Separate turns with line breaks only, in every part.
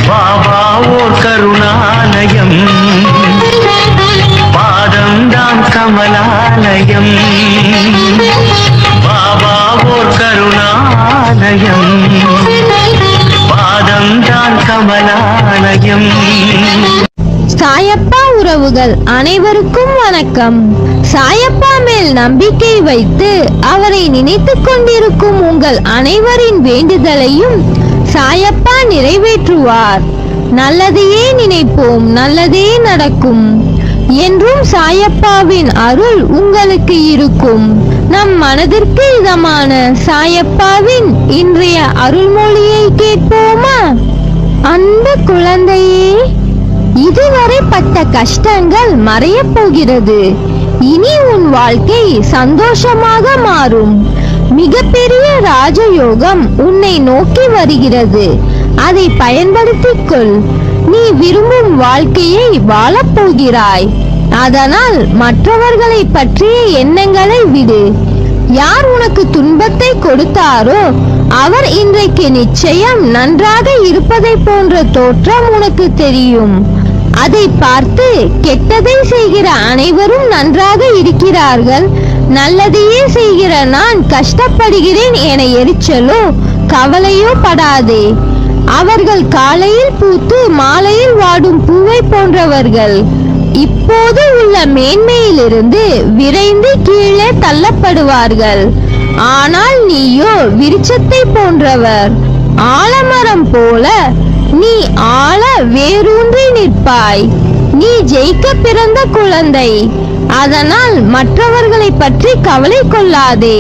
பாபா ஓர் கருணாலயம், பாதம்தான் கமலாலயம். பாபா ஓர் கருணாலயம், பாதம்தான் கமலாலயம்.
சாயப்பா உறவுகள் அனைவருக்கும் வணக்கம். சாயப்பா மேல் நம்பிக்கை வைத்து அவரை நினைத்துக் கொண்டிருக்கும் உங்கள் அனைவரின் வேண்டுதலையும் சாயப்பா நிறைவேற்றுவார். நல்லதையே நினைப்போம், நல்லதே நடக்கும் என்றும் சாயப்பாவின் அருள் உங்களுக்கு இருக்கும். நம் மனதிற்கு இதமான சாயப்பாவின் இன்றைய அருள்மொழியை கேட்போமா? அன்பு குழந்தையே, இதுவரை பட்ட கஷ்டங்கள் மறைய போகிறது. இனி உன் வாழ்க்கை சந்தோஷமாக மாறும். மிகப்பெரிய ராஜயோகம் உன்னை நோக்கி வருகிறது. அதை பயன்படுத்திக் கொள். நீ விரும்பும் வாழ்க்கையை வாழப் போகிறாய். அதனால் மற்றவர்களை பற்றிய எண்ணங்களை விடு. யார் உனக்கு துன்பத்தை கொடுத்தாரோ அவர் இன்றைக்கு நிச்சயம் நன்றாக இருப்பதை போன்ற தோற்றம் உனக்கு தெரியும். அதை பார்த்து கெட்டதை செய்கிற அனைவரும் நன்றாக இருக்கிறார்கள், நல்லதையே செய்கிற நான் கஷ்டப்படுகிறேன் என எரிச்சலோ கவலையோ படாதே. அவர்கள் காலையில் பூத்து மாலையில் வாடும் பூவை போன்றவர்கள். இப்போது உள்ள மேன்மையிலிருந்து விரைந்து கீழே தள்ளப்படுவார்கள். ஆனால் நீயோ விருட்சத்தை போன்றவர். ஆலமரம் போல நீ ஆழ வேரூன்றி நிற்பாய். நீ ஜெயிக்க பிறந்த குழந்தை. அதனால் மற்றவர்களை பற்றி கவலை கொள்ளாதே.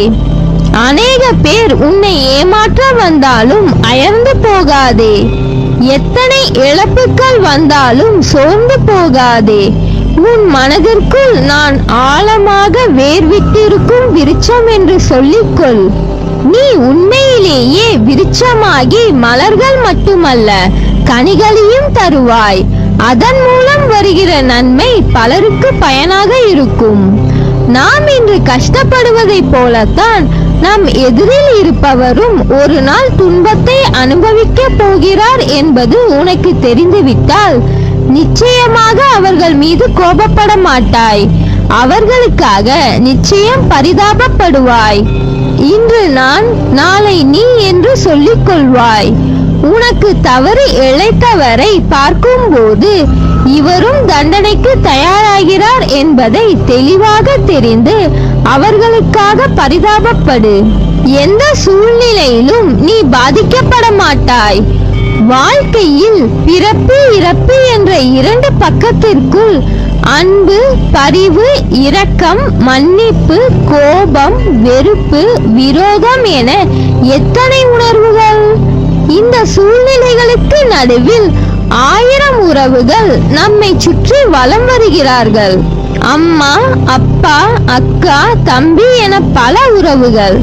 அநேக பேர் உன்னை ஏமாற்ற வந்தாலும் அயர்ந்து போகாதே. எத்தனை இழப்புகள் வந்தாலும் சோர்ந்து போகாதே. உன் மனதிற்குள் நான் ஆழமாக வேர்விட்டிருக்கும் விருட்சம் என்று சொல்லிக்கொள். நீ உண்மையிலேயே விருட்சமாகி மலர்கள் மட்டுமல்ல கனிகளையும் தருவாய். அதன் மூலம் வருகிற நன்மை பலருக்கு பயனாக இருக்கும். நாம் இன்று கஷ்டப்படுவதை போலத்தான் நம் எதிரில் இருப்பவரும் ஒரு நாள் துன்பத்தை அனுபவிக்க போகிறார் என்பது உனக்கு தெரிந்துவிட்டால் நிச்சயமாக அவர்கள் மீது கோபப்பட மாட்டாய். அவர்களுக்காக நிச்சயம் பரிதாபப்படுவாய். இன்று நான், நாளை நீ என்று சொல்லிக் கொள்வாய். உனக்கு தவறு இழைத்தவரை பார்க்கும் போது இவரும் தண்டனைக்கு தயாராகிறார் என்பதை தெளிவாக தெரிந்து அவர்களுக்காக பரிதாபப்படு. எந்த சூழ்நிலையிலும் நீ பாதிக்கப்பட மாட்டாய். வாழ்க்கையில் பிறப்பு இறப்பு என்ற இரண்டு பக்கத்திற்குள் அன்பு, பரிவு, இரக்கம், மன்னிப்பு, கோபம், வெறுப்பு, விரோதம் என எத்தனை உணர்வுகள்! இந்த சூழ்நிலைகளுக்கு நடுவில் 1000 உறவுகள் நம்மை சுற்றி வலம் வருகிறார்கள். அம்மா, அப்பா, அக்கா, தம்பி என பல உறவுகள்.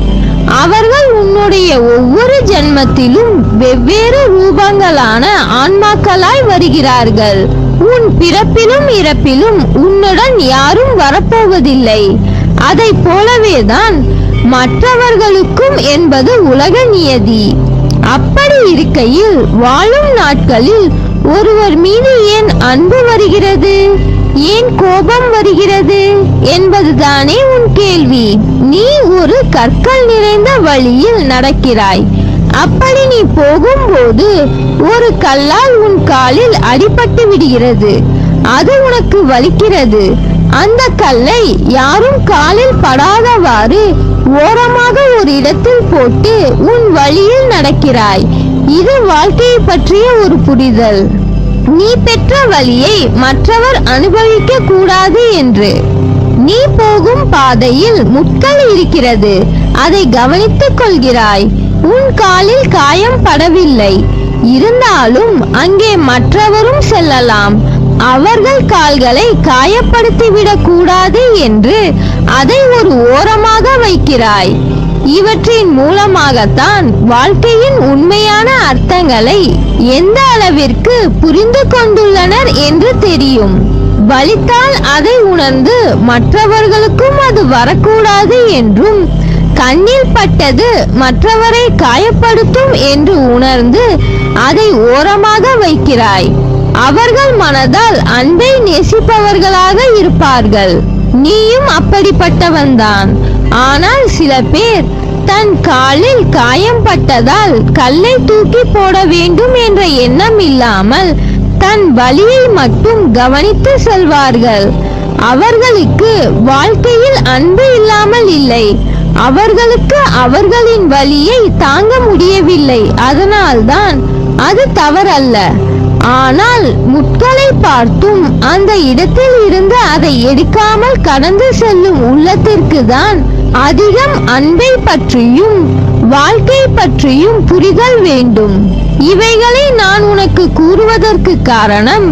அவர்கள் உன்னுடைய ஒவ்வொரு ஜென்மத்திலும் வெவ்வேறு ரூபங்களான ஆன்மாக்களாய் வருகிறார்கள். உன் பிறப்பிலும் இறப்பிலும் உன்னுடன் யாரும் வரப்போவதில்லை. அதை போலவேதான் மற்றவர்களுக்கும் என்பது உலக நியதி. அப்படி இருக்கையில் வாழும் நாட்களில் ஒருவர் மீது ஏன் அன்பு வருகிறது, ஏன் கோபம் வருகிறது என்பதுதானே உன் கேள்வி. நீ ஒரு கற்கள் நிறைந்த வழியில் நடக்கிறாய். அப்படி நீ போகும்போது ஒரு கல்லால் உன் காலில் அடிபட்டு விடுகிறது. அது உனக்கு வலிக்கிறது. அந்த கல்லை யாரும் காலில் படாதவாறு ஓரமாக ஒரு இடத்தில் போட்டு உன் வழியில் நடக்கிறாய். இது வாழ்க்கையை பற்றிய ஒரு புரிதல். நீ பெற்ற வழியை மற்றவர் அனுபவிக்க கூடாது என்று. நீ போகும் பாதையில் முட்கள் இருக்கிறது, அதை கவனித்துக் கொள்கிறாய். உன் காலில் காயம் படவில்லை, இருந்தாலும் அங்கே மற்றவரும் செல்லலாம். அவர்கள் கால்களை காயப்படுத்திவிடக் கூடாது என்று அதை ஒரு ஓரமாக வைக்கிறாய். இவற்றின் மூலமாகத்தான் வாழ்க்கையின் உண்மையான அர்த்தங்களை எந்த அளவிற்கு புரிந்து கொண்டுள்ளனர் என்று தெரியும். வலித்தால் அதை உணர்ந்து மற்றவர்களுக்கும் அது வரக்கூடாது என்றும், கண்ணில் பட்டது மற்றவரை காயப்படுத்தும் என்று உணர்ந்து அதை ஓரமாக வைக்கிறாய். அவர்கள் மனதால் அன்பை நேசிப்பவர்களாக இருப்பார்கள். நீயும் அப்படிப்பட்டவன்தான். ஆனால் சில பேர் தன் காலில் காயம் பட்டதால் கல்லை தூக்கி போட வேண்டும் என்ற எண்ணம் இல்லாமல் தன் வலியை மட்டும் கவனித்து செல்வார்கள். அவர்களுக்கு வாழ்க்கையில் அன்பு இல்லாமல் இல்லை. அவர்களுக்கு அவர்களின் வலியை தாங்க முடியவில்லை. அதனால்தான் அது தவறல்ல. ஆனால் முட்களை பார்த்தும் அந்த இடத்தில் இருந்து அதை எடுக்காமல் கடந்து செல்லும் உள்ளத்திற்கு தான் அதிகம் அன்பை பற்றியும் வாழ்க்கை பற்றியும் புரிதல் வேண்டும். இவைகளை நான் உனக்கு கூறுவதற்கு காரணம்,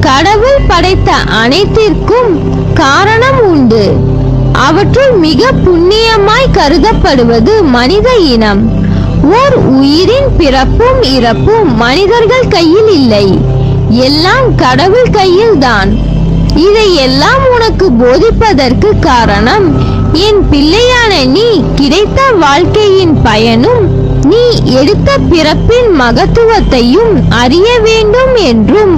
கடவுள் படைத்த அனைத்திற்கும் காரணம் உண்டு. அவற்றுள் மிக புண்ணியமாய் கருதப்படுவது மனித இனம். ஓர் உயிரின் பிறப்பும் இறப்பும் மனிதர்கள் கையில் இல்லை, எல்லாம் கடவுள் கையில்தான். இதையெல்லாம் உனக்கு போதிப்பதற்கு காரணம், என் பிள்ளையான நீ கிடைத்த வாழ்க்கையின் பயனும் நீ எடுத்த பிறப்பின் மகத்துவத்தையும் அறிய வேண்டும் என்றும்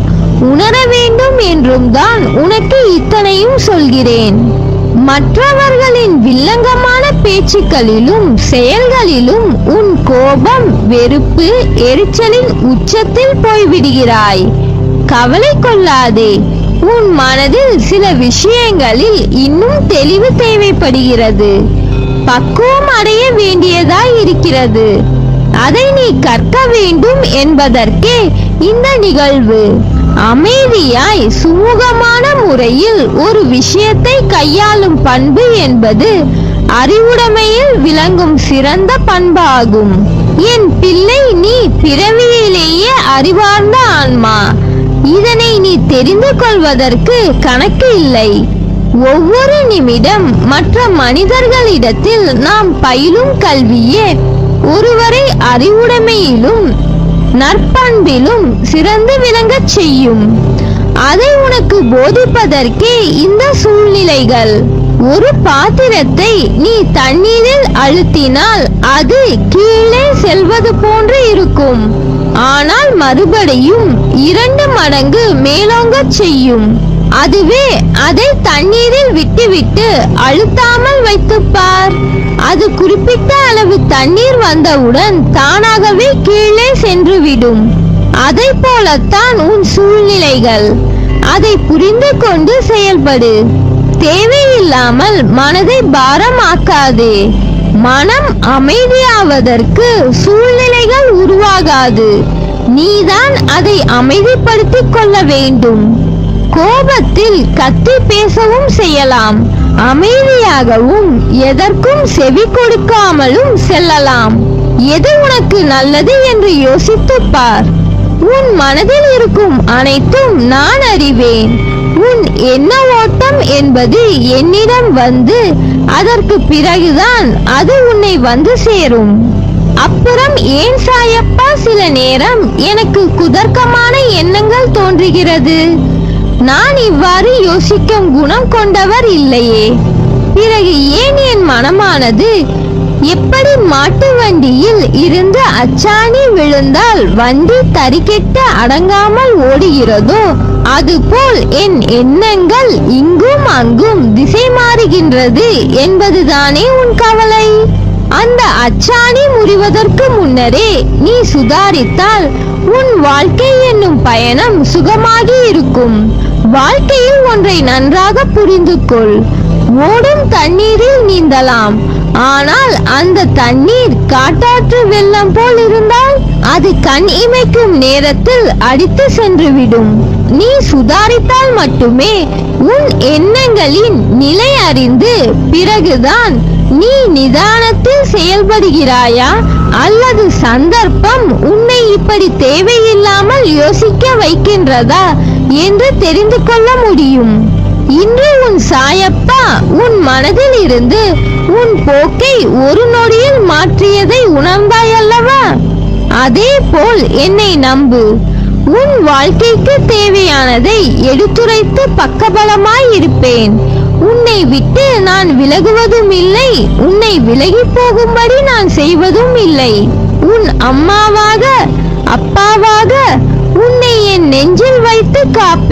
உணர வேண்டும் என்றும் தான் உனக்கு இத்தனையும் சொல்கிறேன். மற்றவர்களின் வில்லங்கமான பேச்சுக்களிலும் செயல்களிலும் உன் கோபம், வெறுப்பு, எரிச்சலின் உச்சத்தில் போய்விடுகிறாய். கவலை கொள்ளாதே. உன் மனதில் சில விஷயங்களில் இன்னும் தெளிவு தேவைப்படுகிறது. பக்குவம் அடைய வேண்டியதாய் இருக்கிறது. அதை நீ கற்க வேண்டும் என்பதற்கே இந்த நிகழ்வு. அமைதியாய் சுமூகமான முறையில் ஒரு விஷயத்தை கையாளும் பண்பு என்பது அறிவுடைமையில் விளங்கும் சிறந்த பண்பாகும். என் பிள்ளை, நீ பிறவியிலேயே அறிவார்ந்த ஆன்மா. இதனை நீ தெரிந்து கொள்வதற்கு கணக்கு இல்லை. ஒவ்வொரு நிமிடம் மற்ற மனிதர்களிடத்தில் நாம் பயிலும் கல்வியே ஒருவரை அறிவுடைமையிலும் நற்பண்பிலும் சிறந்து விளங்கச் செய்யும். அதை உனக்கு போதிப்பதற்கே இந்த சூழ்நிலைகள். ஒரு பாத்திரத்தை நீ தண்ணீரில் அழுத்தினால் அது கீழே செல்வது போன்று இருக்கும். ஆனால் மறுபடியும் 2 மடங்கு மேலோங்கச் செய்யும். அதுவே அதை தண்ணீரில் விட்டுவிட்டு அழுத்தாமல் வைத்துப்பார். அது குறிப்பிட்ட அளவு தண்ணீர் வந்தவுடன் தானாகவே கீழே சென்றுவிடும். அதை போலத்தான் உன் சூழ்நிலைகள். அதை புரிந்து கொண்டு செயல்படு. தேவையில்லாமல் மனதை பாரமாக்காதே. மனம் அமைதியாவதற்கு சூழ்நிலைகள் உருவாகாது. நீதான் அதை அமைதிப்படுத்திக் கொள்ள வேண்டும். கோபத்தில் கத்தி பேசவும் செய்யலாம். அமைதியாகவும் எதற்கும் செவி கொடுக்காமலும் செல்லலாம். எது உனக்கு நல்லது என்று யோசித்துப் பார். உன் மனதில் இருக்கும் அனைத்தும் நான் அறிவேன். உன் எண்ண ஓட்டம் என்பது என்னிடம் வந்து அதற்கு பிறகுதான் அது உன்னை வந்து சேரும். அப்புறம் ஏன் சாயப்பா சில நேரம் எனக்கு குதர்க்கமான எண்ணங்கள் தோன்றுகிறது? நான் இவ்வாறு யோசிக்கும் குணம் கொண்டவர் இல்லையே. பிறகு ஏன் என் மனமானது எப்படி மாட்டு வண்டியில் இருந்து அச்சாணி விழுந்தால் வண்டி தறிகெட்ட அடங்காமல் ஓடுகிறதோ அதுபோல் என் எண்ணங்கள் இங்கும் அங்கும் திசை மாறுகின்றது என்பதுதானே உன் கவலை? அந்த அச்சாணி முறிவதற்கு முன்னரே நீ சுதாரித்தால் உன் வாழ்க்கை என்னும் பயணம் சுகமாகி இருக்கும். வாழ்க்கையில் ஒன்றை நன்றாக புரிந்து கொள். ஓடும் தண்ணீரில் நீந்தலாம். ஆனால் அந்த தண்ணீர் காட்டாற்று வெள்ளம் போல் இருந்தால் அது கண் இமைக்கும் நேரத்தில் அடித்து சென்றுவிடும். நீ சுதாரித்தால் மட்டுமே உன் எண்ணங்களின் நிலை அறிந்து பிறகுதான் நீ நிதானத்தில் செயல்படுகிறாயா அல்லது சந்தர்ப்பம் உன்னை இப்படி தேவையில்லாமல் யோசிக்க வைக்கின்றதா என்று தெரிந்து கொள்ள முடியும். இன்று உன் சாயப்பா உன் மனதில் இருந்து உன் போக்கை ஒரு நொடியில் மாற்றியதை உணர்ந்தாயல்லவா? அதே போல் என்னை நம்பு. உன் வாழ்க்கைக்கு தேவையானதை எடுத்துரைத்து பக்கபலமாய் இருப்பேன். உன்னை விட்டு நான் விலகுவதும் இல்லை, உன்னை விலகி போகும்படி நான் செய்வதும் இல்லை. உன் அம்மாவாக அப்பாவாக உன்னை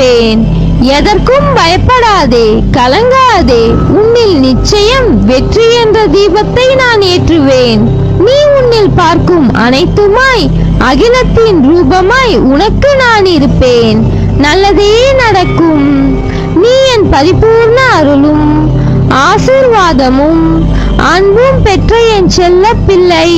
இருப்பேன். எதற்கும் பயப்படாதே, கலங்காதே. உன்னில் நிச்சயம் வெற்றி என்ற தீபத்தை நான் ஏற்றுவேன். நீ உன்னில் பார்க்கும் அனைத்துமாய் அகிலத்தின் ரூபமாய் உனக்கு நான் இருப்பேன். நல்லதே நடக்கும். நீ என் பரிபூர்ண அருளும் ஆசீர்வாதமும் அன்பும் பெற்ற என் செல்ல பிள்ளை.